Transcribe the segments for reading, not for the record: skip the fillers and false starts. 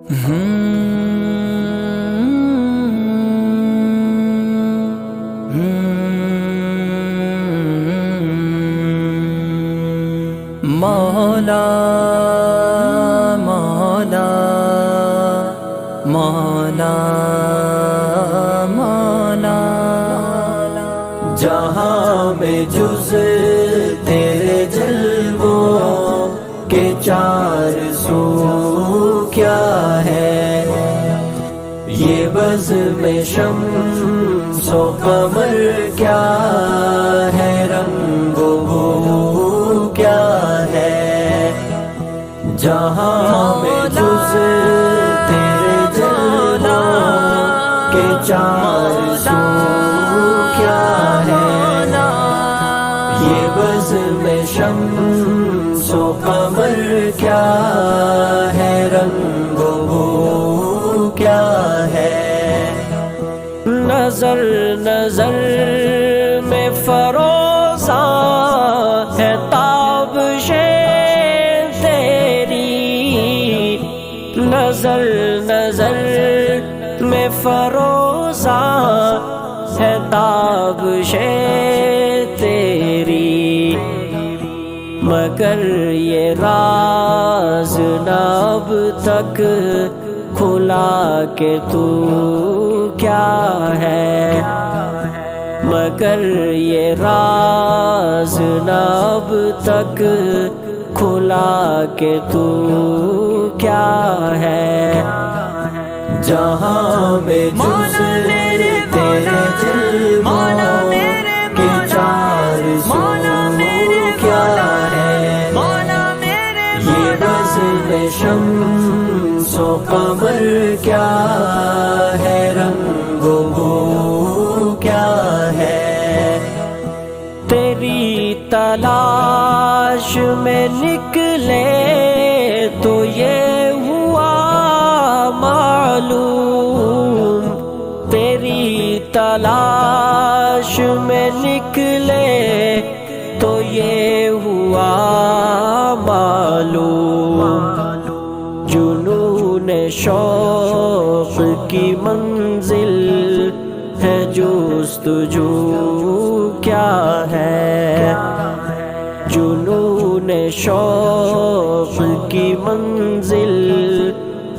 مولا مولا مولا مولا، جہاں میں جز تیرے جلووں کے چار سو کیا ہے، یہ بزم شمس و قمر کیا ہے، رنگ و بو کیا ہے، جہاں میں جز تیرے جلووں کے چار سو کیا ہے، یہ بزم شمس و قمر کیا ہے، رنگ و بو کیا ہے، نظر نظر میں فروزاں ہے تابش تیری، نظر نظر میں فروزاں ہے تابش تیری، مگر یہ راز نہ اب تک کھلا کہ تو کیا ہے، مگر یہ راز نہ اب تک کھلا کہ تو کیا ہے، جہاں میں جز تیرے جلووں کے چار سو کیا ہے، یہ بزم شمس و قمر کیا ہے، رنگ و بو کیا ہے، تیری تلاش میں نکلے تو یہ ہوا معلوم، تیری تلاش میں نکلے تو یہ ہوا معلوم، جنون شوق کی منزل ہے جستجو کیا ہے، جنون شوق کی منزل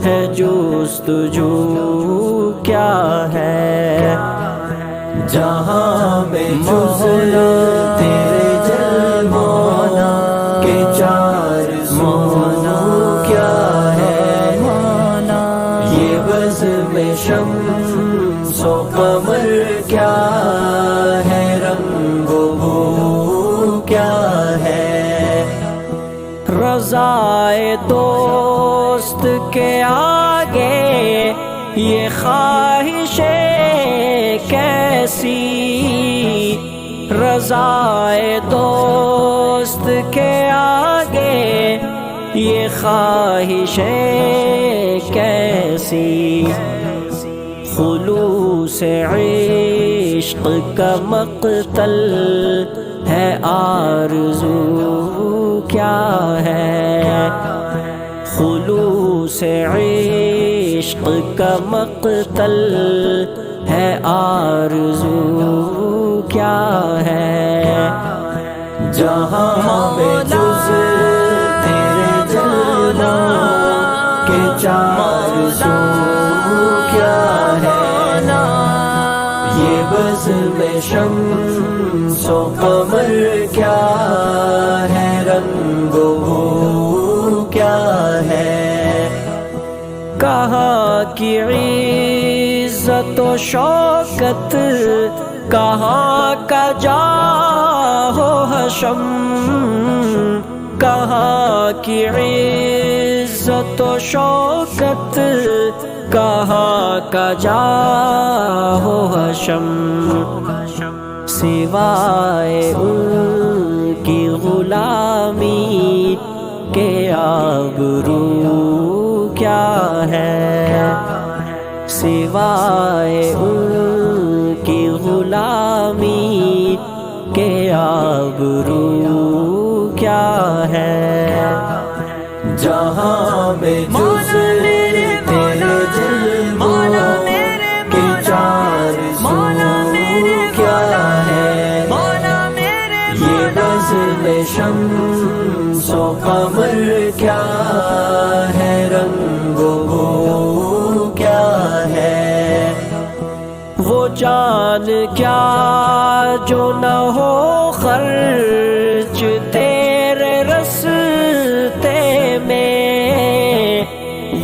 ہے جستجو کیا ہے، جہاں میں جز تیرے جلووں کے چار سو کیا ہے، یہ بزم شمس و قمر کیا ہے، رنگ و بو کیا ہے، رضائے دوست کے آگے یہ خواہشیں کیسی، رضائے دوست کے آگے یہ خواہشیں کیسی، خلوص عشق کا مقتل ہے آرزو کیا ہے، خلوص عشق کا مقتل ہے آرزو کیا ہے، جہاں میں جز تیرے جلووں کے چار سو کیا ہے، یہ بزم شمس و قمر کیا ہے، رنگ و بو کیا ہے، کہاں کی عزت و شوکت، کہاں کا جاہ و حشم، کہاں کی عزت و شوکت، کہاں کا جاہ و حشم، سوائے ان کی غلامی کے آبرو کیا ہے، سوائے ان کی غلامی کے آبرو کیا ہے، جہاں میں جز جان کیا جو نہ ہو خرچ تیرے رستے میں،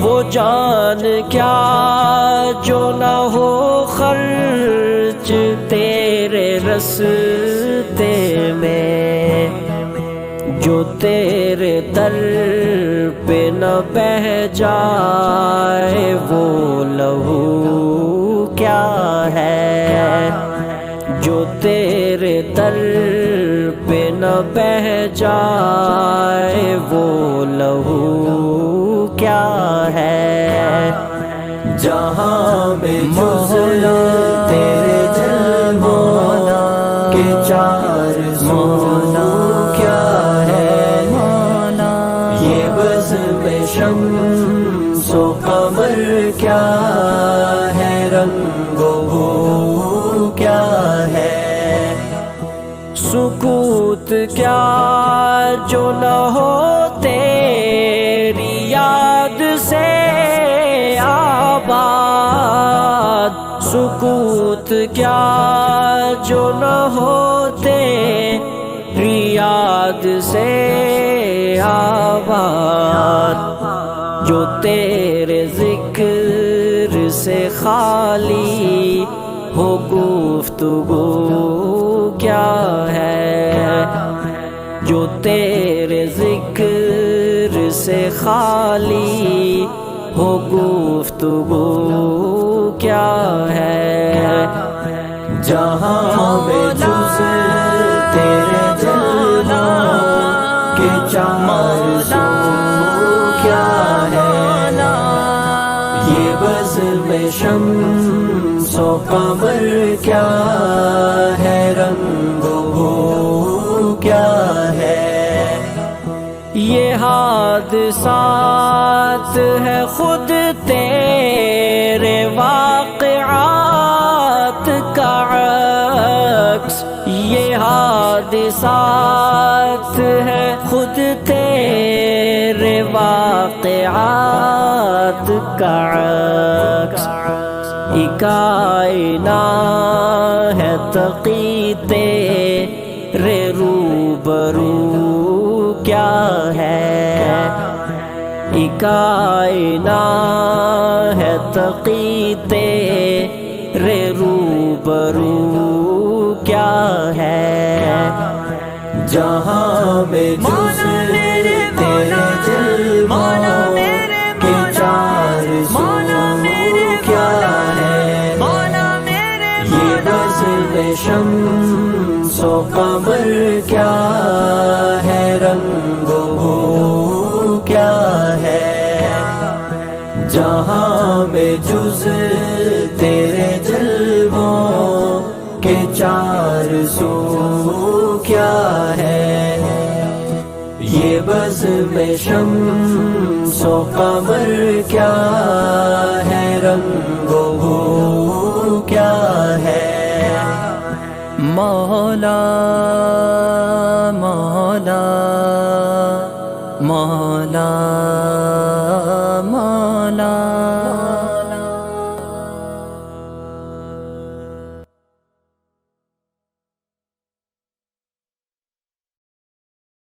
وہ جان کیا جو نہ ہو خرچ تیرے رستے میں، جو تیرے در پہ نہ بہہ جائے وہ لہو کیا ہے، جو تیرے در پہ نہ بہہ جائے وہ لہو کیا ہے، جہاں میں جز تیرے جلووں کے چار سو کیا ہے، یہ بزم شمس و قمر کیا ہے، رنگ و بو کیا ہے، سکوت کیا جو نہ ہو تیری یاد سے آباد، سکوت کیا جو نہ ہو تیری یاد سے آباد، جو تیرے ذکر سے خالی ہو گفتگو کیا ہے، جو تیرے ذکر سے خالی ہو گفتگو کیا ہے، جہاں بے جز تیرے جلووں کے چار سو کیا ہے، یہ بزم شمس و قمر کیا ہے، رنگ و بو کیا ہے، یہ حادثات ہے خود تیرے واقعات کا عکس، یہ حادثات ہے خود تیرے واقعات کا عکس، ایک آئینہ ہے تقی تیرے روبرو کیا ہے، ایک آئینہ ہے تقی تیرے روبرو کیا ہے، جہاں میں جز تیرے جلووں کے چار سو کیا ہے، یہ بزم شمس و قمر کیا ہے، رنگ و بو کیا ہے، جہاں میں جز تیرے جلووں کے چار سو کیا ہے، یہ بزم شمس و قمر کیا ہے، رنگ و بو کیا ہے، مولا مولا مولا مولا